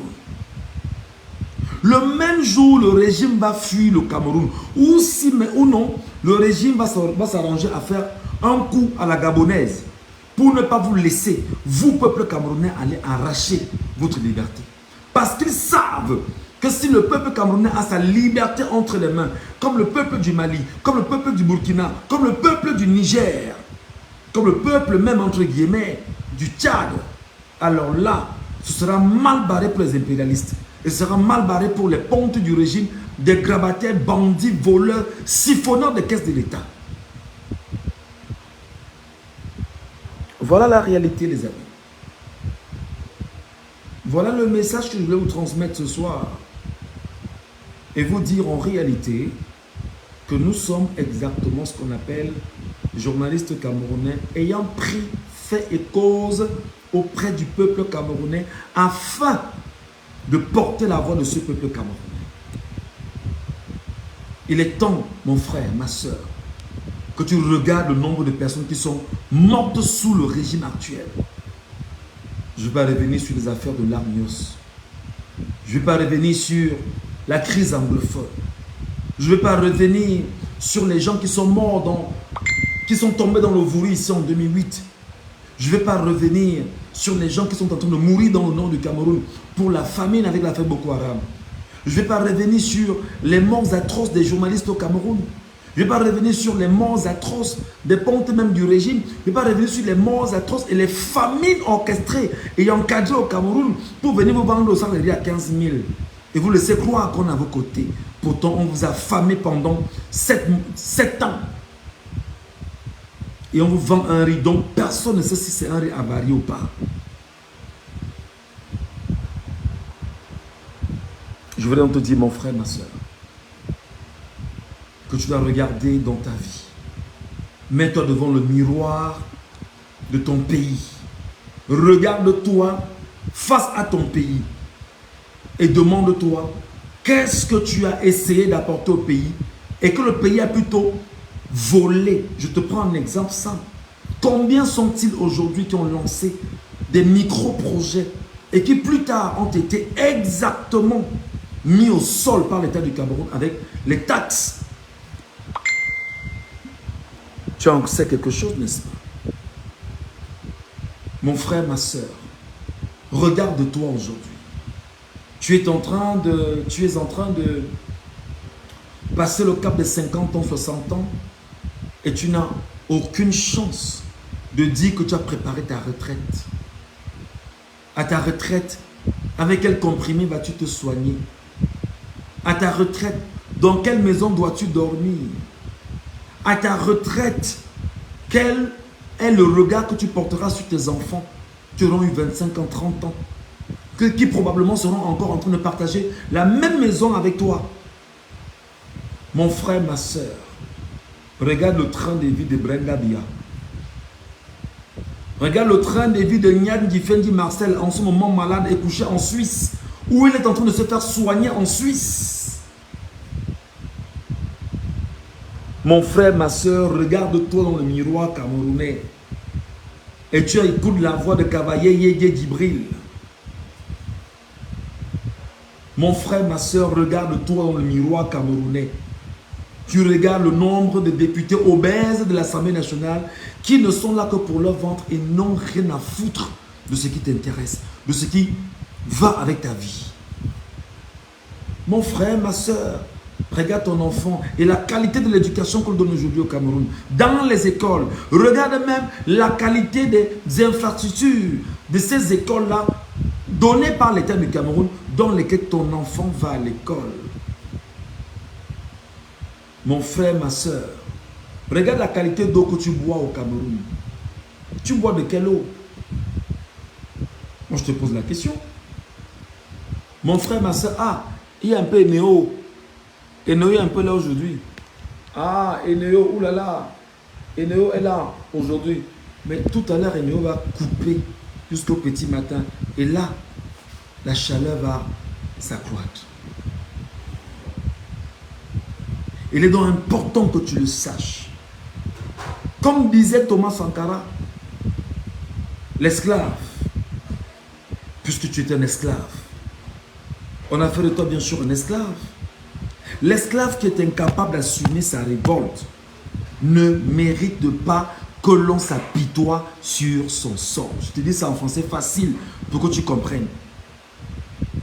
Le même jour, le régime va fuir le Cameroun. Ou non, le régime va s'arranger à faire un coup à la gabonaise pour ne pas vous laisser, vous, peuple camerounais, aller arracher votre liberté. Parce qu'ils savent que si le peuple camerounais a sa liberté entre les mains, comme le peuple du Mali, comme le peuple du Burkina, comme le peuple du Niger, comme le peuple même entre guillemets du Tchad, alors là, ce sera mal barré pour les impérialistes. Et ce sera mal barré pour les pontes du régime, des grabataires, bandits, voleurs, siphonneurs des caisses de l'État. Voilà la réalité, les amis. Voilà le message que je voulais vous transmettre ce soir. Et vous dire en réalité que nous sommes exactement ce qu'on appelle journalistes camerounais ayant pris fait et cause auprès du peuple camerounais afin de porter la voix de ce peuple camerounais. Il est temps, mon frère, ma soeur, que tu regardes le nombre de personnes qui sont mortes sous le régime actuel. Je ne vais pas revenir sur les affaires de l'Armios. Je ne vais pas revenir sur la crise anglophone. Je ne vais pas revenir sur les gens qui sont morts qui sont tombés dans le vouri ici en 2008. Je ne vais pas revenir sur les gens qui sont en train de mourir dans le nord du Cameroun pour la famine avec l'affaire Boko Haram. Je ne vais pas revenir sur les morts atroces des journalistes au Cameroun. Je ne vais pas revenir sur les morts atroces des pontes même du régime. Je ne vais pas revenir sur les morts atroces et les famines orchestrées et encadrées au Cameroun pour venir vous vendre au salaire à 15 000. Et vous laissez croire qu'on est à vos côtés. Pourtant, on vous a famé pendant 7 ans. Et on vous vend un riz dont personne ne sait si c'est un riz avarié ou pas. Je voudrais te dire, mon frère, ma soeur, que tu dois regarder dans ta vie. Mets-toi devant le miroir de ton pays. Regarde-toi face à ton pays et demande-toi qu'est-ce que tu as essayé d'apporter au pays et que le pays a plutôt volé. Je te prends un exemple simple. Combien sont-ils aujourd'hui qui ont lancé des micro-projets et qui plus tard ont été exactement mis au sol par l'État du Cameroun avec les taxes? Tu en sais quelque chose, n'est-ce pas? Mon frère, ma soeur, regarde-toi aujourd'hui. Tu es en train de passer le cap de 50 ans, 60 ans et tu n'as aucune chance de dire que tu as préparé ta retraite. À ta retraite, avec quel comprimé vas-tu te soigner? À ta retraite, dans quelle maison dois-tu dormir? À ta retraite, quel est le regard que tu porteras sur tes enfants qui auront eu 25 ans, 30 ans, qui probablement seront encore en train de partager la même maison avec toi? Mon frère, ma soeur, regarde le train de vie de Brenda Bia. Regarde le train de vie de Nian Difendi Marcel, en ce moment malade et couché en Suisse, où il est en train de se faire soigner en Suisse. Mon frère, ma soeur, regarde-toi dans le miroir camerounais et tu écoutes la voix de Cavaillé Yégué Djibril. Mon frère, ma soeur, regarde-toi dans le miroir camerounais. Tu regardes le nombre de députés obèses de l'Assemblée nationale qui ne sont là que pour leur ventre et n'ont rien à foutre de ce qui t'intéresse, de ce qui va avec ta vie. Mon frère, ma soeur, regarde ton enfant et la qualité de l'éducation qu'on donne aujourd'hui au Cameroun. Dans les écoles, regarde même la qualité des infrastructures de ces écoles-là données par l'État du Cameroun dans lesquelles ton enfant va à l'école. Mon frère, ma soeur, regarde la qualité d'eau que tu bois au Cameroun. Tu bois de quelle eau? Moi, je te pose la question. Mon frère, ma soeur, il y a un peu Eneo. Eneo est un peu là aujourd'hui. Eneo, oulala. Eneo est là aujourd'hui. Mais tout à l'heure, Eneo va couper jusqu'au petit matin. Et là, la chaleur va s'accroître. Il est donc important que tu le saches. Comme disait Thomas Sankara, l'esclave, puisque tu es un esclave, on a fait de toi bien sûr un esclave. L'esclave qui est incapable d'assumer sa révolte ne mérite pas que l'on s'apitoie sur son sort. Je te dis ça en français facile pour que tu comprennes.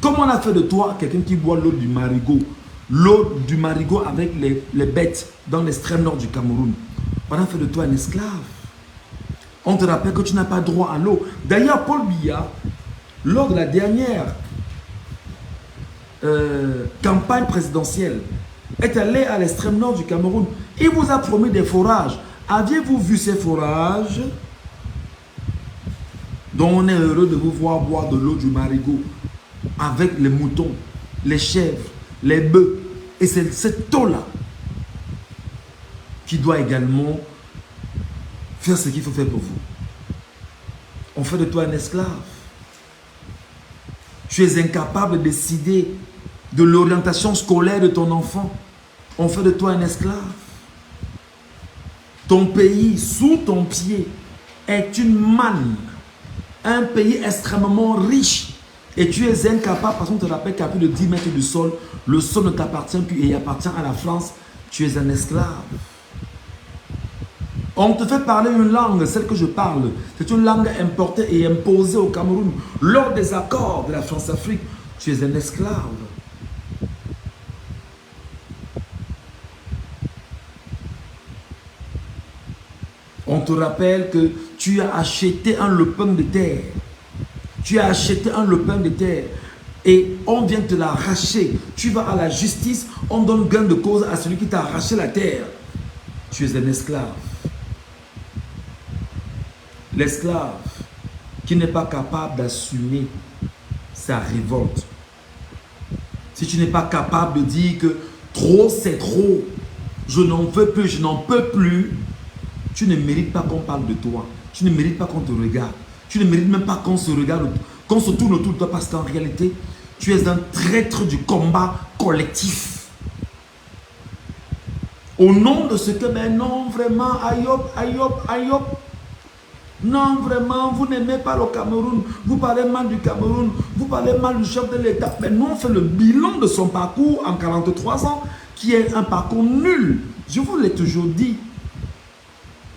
Comme on a fait de toi quelqu'un qui boit l'eau du marigot, l'eau du marigot avec les bêtes dans l'extrême nord du Cameroun, on a fait de toi un esclave. On te rappelle que tu n'as pas droit à l'eau. D'ailleurs, Paul Biya, lors de la dernière campagne présidentielle, est allé à l'extrême nord du Cameroun. Il vous a promis des forages. Aviez-vous vu ces forages? Donc on est heureux de vous voir boire de l'eau du marigot avec les moutons, les chèvres, les bœufs. Et c'est cette eau-là qui doit également faire ce qu'il faut faire pour vous. On fait de toi un esclave. Tu es incapable de décider de l'orientation scolaire de ton enfant. On fait de toi un esclave. Ton pays, sous ton pied, est une manne. Un pays extrêmement riche. Et tu es incapable, parce qu'on te rappelle qu'à plus de 10 mètres du sol, le sol ne t'appartient plus et il appartient à la France. Tu es un esclave. On te fait parler une langue, celle que je parle. C'est une langue importée et imposée au Cameroun. Lors des accords de la France-Afrique, tu es un esclave. On te rappelle que tu as acheté un lopin de terre. Tu as acheté un lopin de terre et on vient te l'arracher. Tu vas à la justice, on donne gain de cause à celui qui t'a arraché la terre. Tu es un esclave. L'esclave qui n'est pas capable d'assumer sa révolte. Si tu n'es pas capable de dire que trop c'est trop, je n'en veux plus, je n'en peux plus, tu ne mérites pas qu'on parle de toi. Tu ne mérites pas qu'on te regarde. Tu ne mérites même pas qu'on se regarde, qu'on se tourne autour de toi parce qu'en réalité, tu es un traître du combat collectif. Au nom de ce que, mais non, vraiment, Ayop, Ayop, Ayop. Non, vraiment, vous n'aimez pas le Cameroun. Vous parlez mal du Cameroun. Vous parlez mal du chef de l'État. Mais nous, on fait le bilan de son parcours en 43 ans, qui est un parcours nul. Je vous l'ai toujours dit.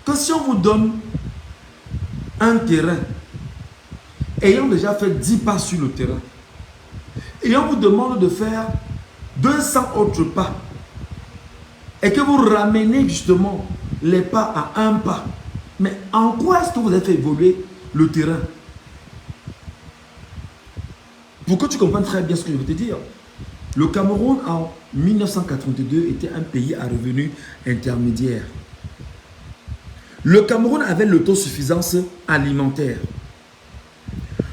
Que si on vous donne un terrain, ayant déjà fait 10 pas sur le terrain, et on vous demande de faire 200 autres pas, et que vous ramenez justement les pas à un pas, mais en quoi est-ce que vous avez fait évoluer le terrain? Pour que tu comprennes très bien ce que je veux te dire, le Cameroun en 1982 était un pays à revenus intermédiaires. Le Cameroun avait l'autosuffisance alimentaire.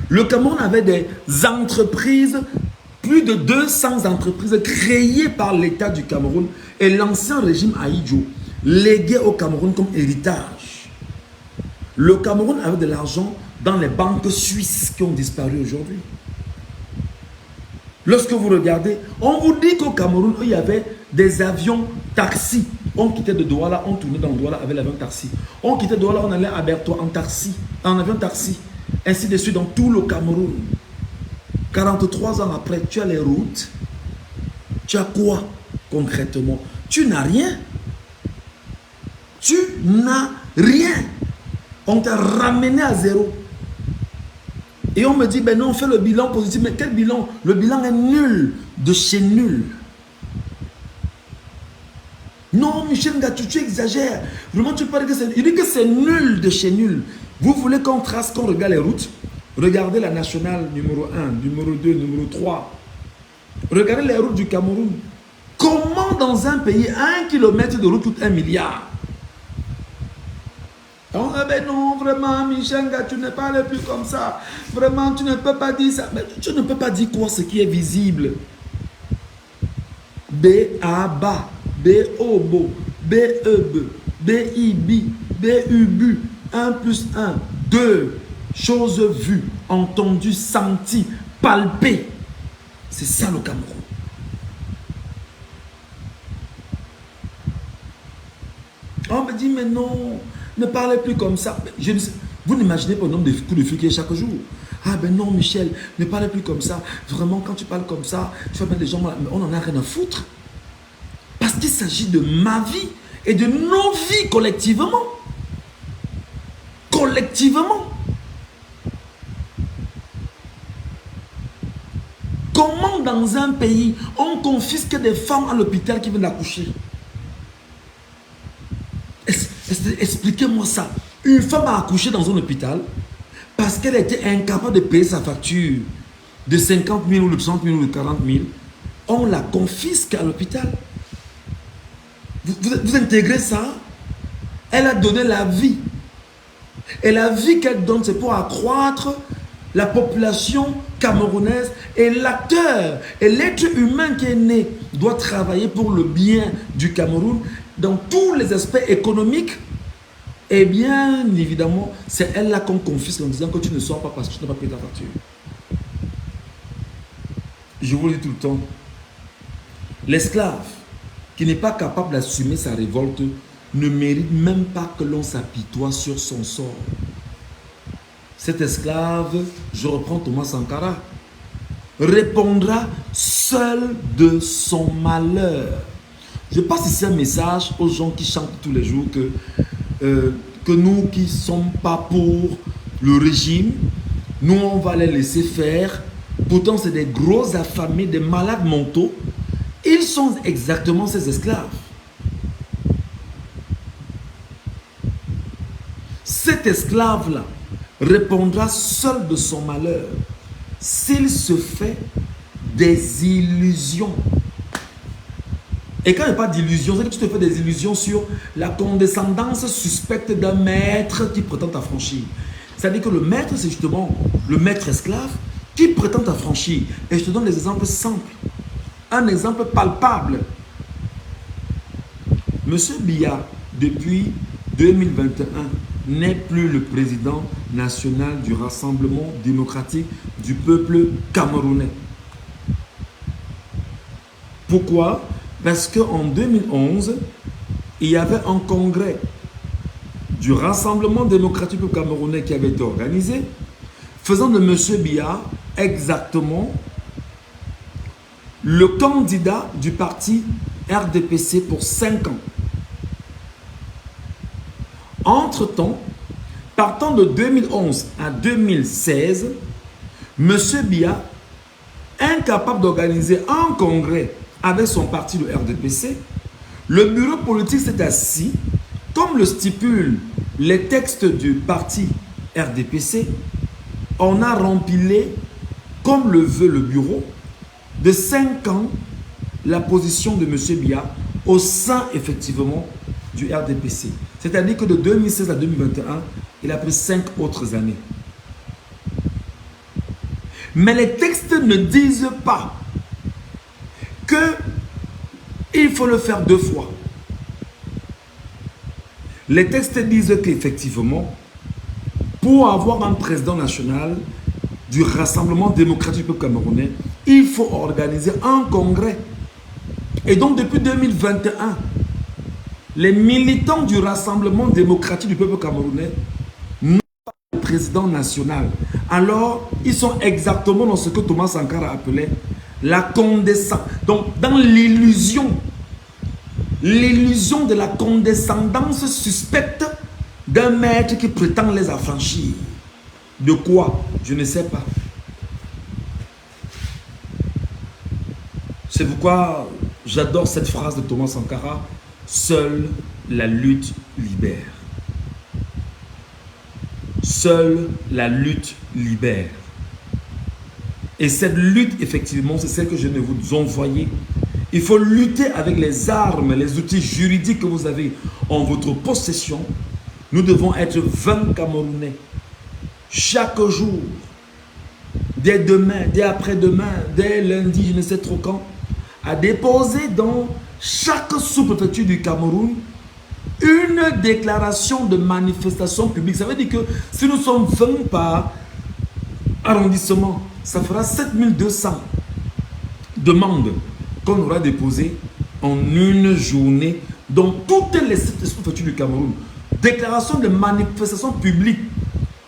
Le Cameroun avait des entreprises, plus de 200 entreprises créées par l'État du Cameroun et l'ancien régime Ahidjo, légué au Cameroun comme héritage. Le Cameroun avait de l'argent dans les banques suisses qui ont disparu aujourd'hui. Lorsque vous regardez, on vous dit qu'au Cameroun, il y avait des avions taxis. On quittait de Douala, on tournait dans Douala avec l'avion taxi. On quittait Douala, on allait à Bertois en taxi, en avion taxi. Ainsi de suite dans tout le Cameroun. 43 ans après, tu as les routes. Tu as quoi concrètement? Tu n'as rien. Tu n'as rien. On t'a ramené à zéro. Et on me dit, ben non, on fait le bilan positif. Mais quel bilan? Le bilan est nul, de chez nul. Non, Michel Ngatou, tu exagères. Vraiment, tu parles que c'est... Il dit que c'est nul de chez nul. Vous voulez qu'on trace, qu'on regarde les routes? Regardez la nationale numéro 1, numéro 2, numéro 3. Regardez les routes du Cameroun. Comment dans un pays, 1 kilomètre de route coûte 1 milliard? On dit, ben non, vraiment, Michel Ngatou, tu n'es pas le plus comme ça. Vraiment, tu ne peux pas dire ça. Mais tu ne peux pas dire quoi, ce qui est visible. B-A-B-A. B-O-B-O, B-E-B, B-I-B, B-U-B, 1 plus 1, 2, choses vues, entendues, senties, palpées. C'est ça le Cameroun. On me dit, mais non, ne parlez plus comme ça. Je ne sais, vous n'imaginez pas le nombre de coups de feu qu'il y a chaque jour. Ah ben non, Michel, ne parlez plus comme ça. Vraiment, quand tu parles comme ça, tu vas mettre les gens malades. Mais on n'en a rien à foutre. Parce qu'il s'agit de ma vie et de nos vies collectivement. Collectivement. Comment dans un pays on confisque des femmes à l'hôpital qui viennent d'accoucher? Expliquez-moi ça. Une femme a accouché dans un hôpital parce qu'elle était incapable de payer sa facture de 50 000 ou de 30 000 ou de 40 000. On la confisque à l'hôpital. Vous intégrez ça? Elle a donné la vie. Et la vie qu'elle donne, c'est pour accroître la population camerounaise. Et l'acteur et l'être humain qui est né doit travailler pour le bien du Cameroun dans tous les aspects économiques. Et bien évidemment, c'est elle là qu'on confisque en disant que tu ne sors pas parce que tu n'as pas payé ta facture. Je vous le dis tout le temps. L'esclave qui n'est pas capable d'assumer sa révolte ne mérite même pas que l'on s'apitoie sur son sort. Cet esclave, je reprends Thomas Sankara, répondra seul de son malheur. Je passe ici un message aux gens qui chantent tous les jours que que nous qui ne sommes pas pour le régime, nous on va les laisser faire. Pourtant c'est des gros affamés, des malades mentaux. Ils sont exactement ces esclaves. Cet esclave-là répondra seul de son malheur s'il se fait des illusions. Et quand il n'y a pas d'illusions, c'est que tu te fais des illusions sur la condescendance suspecte d'un maître qui prétend t'affranchir. C'est-à-dire que le maître, c'est justement le maître esclave qui prétend t'affranchir. Et je te donne des exemples simples. Un exemple palpable. Monsieur Biya, depuis 2021, n'est plus le président national du Rassemblement démocratique du peuple camerounais. Pourquoi? Parce qu'en 2011, il y avait un congrès du Rassemblement démocratique du peuple camerounais qui avait été organisé, faisant de M. Biya exactement le candidat du parti RDPC pour 5 ans. Entre-temps, partant de 2011 à 2016, M. Biya, incapable d'organiser un congrès avec son parti, le RDPC, le bureau politique s'est assis, comme le stipulent les textes du parti RDPC, on a rempilé, comme le veut le bureau, de 5 ans la position de M. Biya au sein effectivement du RDPC. C'est-à-dire que de 2016 à 2021, il a pris 5 autres années. Mais les textes ne disent pas qu'il faut le faire 2 fois. Les textes disent qu'effectivement, pour avoir un président national du Rassemblement démocratique du peuple camerounais, il faut organiser un congrès. Et donc depuis 2021, les militants du Rassemblement démocratique du peuple camerounais n'ont pas de président national. Alors, ils sont exactement dans ce que Thomas Sankara appelait la condescendance. Donc, dans l'illusion de la condescendance suspecte d'un maître qui prétend les affranchir. De quoi? Je ne sais pas. C'est pourquoi j'adore cette phrase de Thomas Sankara: seule la lutte libère. Seule la lutte libère. Et cette lutte, effectivement, c'est celle que je vais vous envoyer. Il faut lutter avec les armes, les outils juridiques que vous avez en votre possession. Nous devons être 20 Camerounais. Chaque jour, dès demain, dès après-demain, dès lundi, je ne sais trop quand, à déposer dans chaque sous-préfecture du Cameroun une déclaration de manifestation publique. Ça veut dire que si nous sommes 20 par arrondissement, ça fera 7200 demandes qu'on aura déposées en une journée dans toutes les sous-préfectures du Cameroun. Déclaration de manifestation publique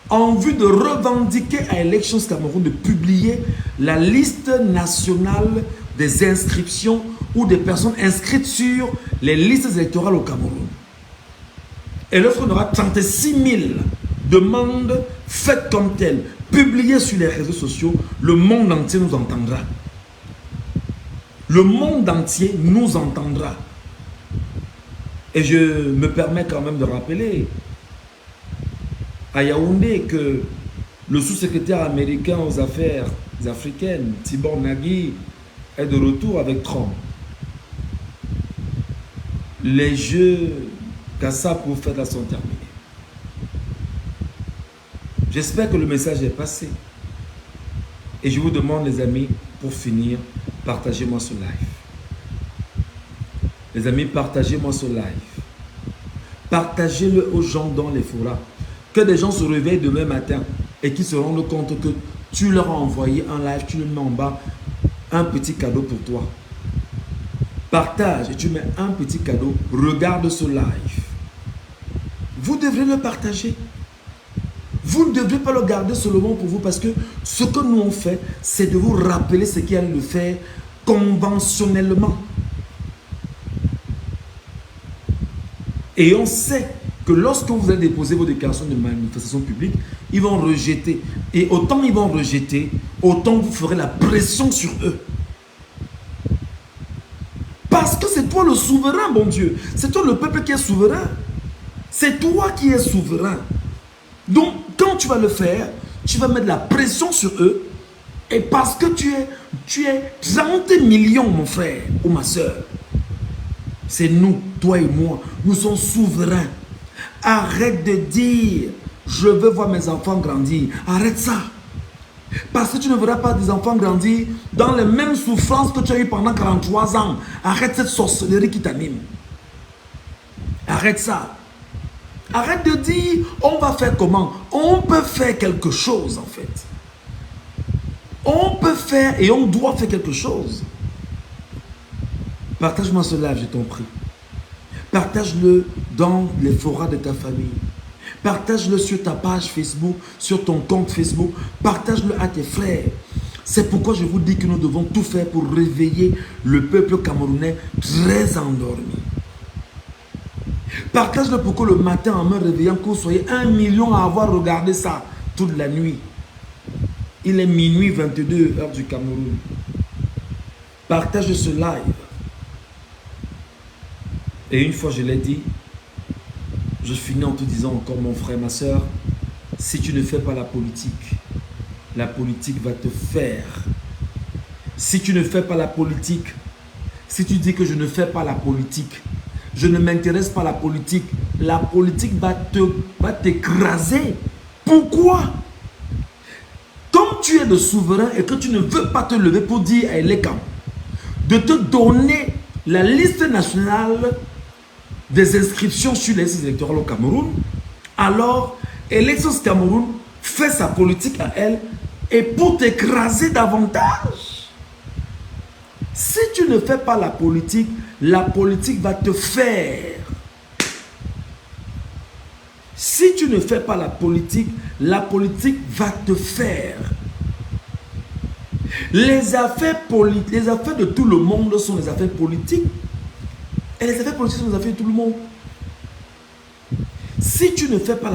en vue de revendiquer à Elections Cameroun de publier la liste nationale des inscriptions ou des personnes inscrites sur les listes électorales au Cameroun. Et lorsqu'on aura 36 000 demandes faites comme telles, publiées sur les réseaux sociaux, le monde entier nous entendra. Le monde entier nous entendra. Et je me permets quand même de rappeler à Yaoundé que le sous-secrétaire américain aux affaires africaines, Tibor Nagui, est de retour avec Trump. Les jeux Kassa pour faire la sont terminés. J'espère que le message est passé. Et je vous demande, les amis, pour finir, partagez-moi ce live. Les amis, partagez-moi ce live. Partagez-le aux gens dans les forats. Que des gens se réveillent demain matin et qui se rendent compte que tu leur as envoyé un live, tu le mets en bas, un petit cadeau pour toi. Partage et tu mets un petit cadeau. Regarde ce live. Vous devrez le partager. Vous ne devrez pas le garder seulement pour vous parce que ce que nous on fait, c'est de vous rappeler ce qu'il y a le faire conventionnellement. Et on sait que lorsque vous allez déposer vos déclarations de manifestation publique, ils vont rejeter. Et autant ils vont rejeter, autant vous ferez la pression sur eux. Parce que c'est toi le souverain, bon Dieu. C'est toi le peuple qui est souverain. C'est toi qui es souverain. Donc, quand tu vas le faire, tu vas mettre la pression sur eux. Et parce que tu es 30 millions, mon frère ou ma soeur. C'est nous, toi et moi. Nous sommes souverains. Arrête de dire, je veux voir mes enfants grandir. Arrête ça. Parce que tu ne verras pas des enfants grandir dans les mêmes souffrances que tu as eues pendant 43 ans. Arrête cette sorcellerie qui t'anime. Arrête ça. Arrête de dire, on va faire comment? On peut faire quelque chose en fait. On peut faire et on doit faire quelque chose. Partage-moi ce live, je t'en prie. Partage-le dans les forats de ta famille. Partage-le sur ta page Facebook, sur ton compte Facebook. Partage-le à tes frères. C'est pourquoi je vous dis que nous devons tout faire pour réveiller le peuple camerounais très endormi. Partage-le pour que le matin, en me réveillant, que vous soyez 1 million à avoir regardé ça toute la nuit. Il est minuit 22, heure du Cameroun. Partage ce live. Et une fois je l'ai dit, je finis en te disant encore, mon frère, ma soeur, si tu ne fais pas la politique va te faire. Si tu ne fais pas la politique, si tu dis que je ne fais pas la politique, je ne m'intéresse pas à la politique va t'écraser. Pourquoi? Comme tu es le souverain et que tu ne veux pas te lever pour dire à Elekam de te donner la liste nationale des inscriptions sur les listes électorales au Cameroun, alors Elections Cameroun fait sa politique à elle et pour t'écraser davantage. Si tu ne fais pas la politique va te faire. Si tu ne fais pas la politique va te faire. Les affaires de tout le monde sont les affaires politiques. Et les affaires politiques sont les affaires de tout le monde. Si tu ne fais pas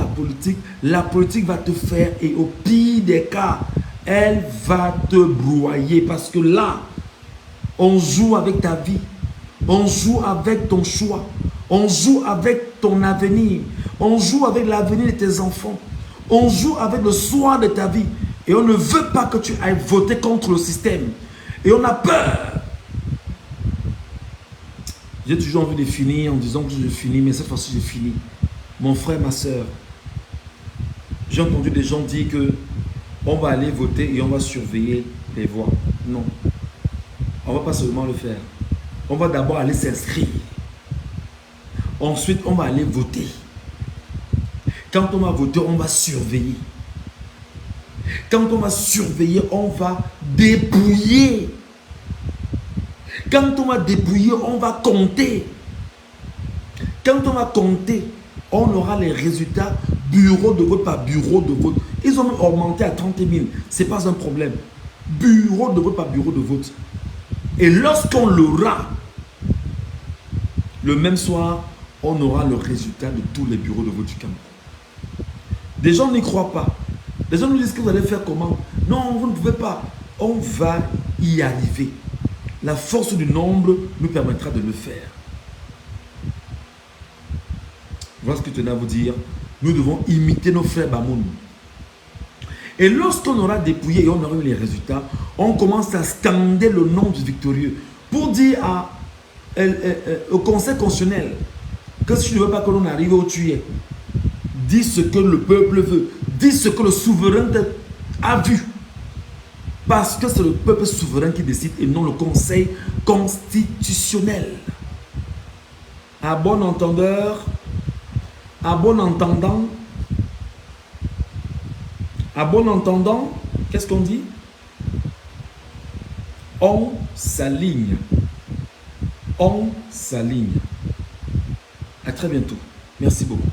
la politique va te faire et au pire des cas, elle va te broyer. Parce que là, on joue avec ta vie. On joue avec ton choix. On joue avec ton avenir. On joue avec l'avenir de tes enfants. On joue avec le soir de ta vie. Et on ne veut pas que tu ailles voter contre le système. Et on a peur. J'ai toujours envie de finir en disant que je finis, mais cette fois-ci, j'ai fini. Mon frère, ma soeur, j'ai entendu des gens dire que on va aller voter et on va surveiller les voix. Non. On ne va pas seulement le faire. On va d'abord aller s'inscrire. Ensuite, on va aller voter. Quand on va voter, on va surveiller. Quand on va surveiller, on va dépouiller. Quand on va dépouiller, on va compter. Quand on va compter, on aura les résultats bureau de vote par bureau de vote. Ils ont même augmenté à 30 000. Ce n'est pas un problème. Bureau de vote par bureau de vote. Et lorsqu'on l'aura, le même soir, on aura le résultat de tous les bureaux de vote du Cameroun. Des gens n'y croient pas. Les gens nous disent que vous allez faire comment? Non, vous ne pouvez pas. On va y arriver. La force du nombre nous permettra de le faire. Voilà ce que je tenais à vous dire. Nous devons imiter nos frères Bamoun. Et lorsqu'on aura dépouillé et on aura eu les résultats, on commence à scander le nom du victorieux pour dire au Conseil constitutionnel que si tu ne veux pas que l'on arrive où tu es, dis ce que le peuple veut, dis ce que le souverain a vu. Parce que c'est le peuple souverain qui décide et non le Conseil constitutionnel. À bon entendeur, à bon entendant, qu'est-ce qu'on dit? On s'aligne. On s'aligne. À très bientôt. Merci beaucoup.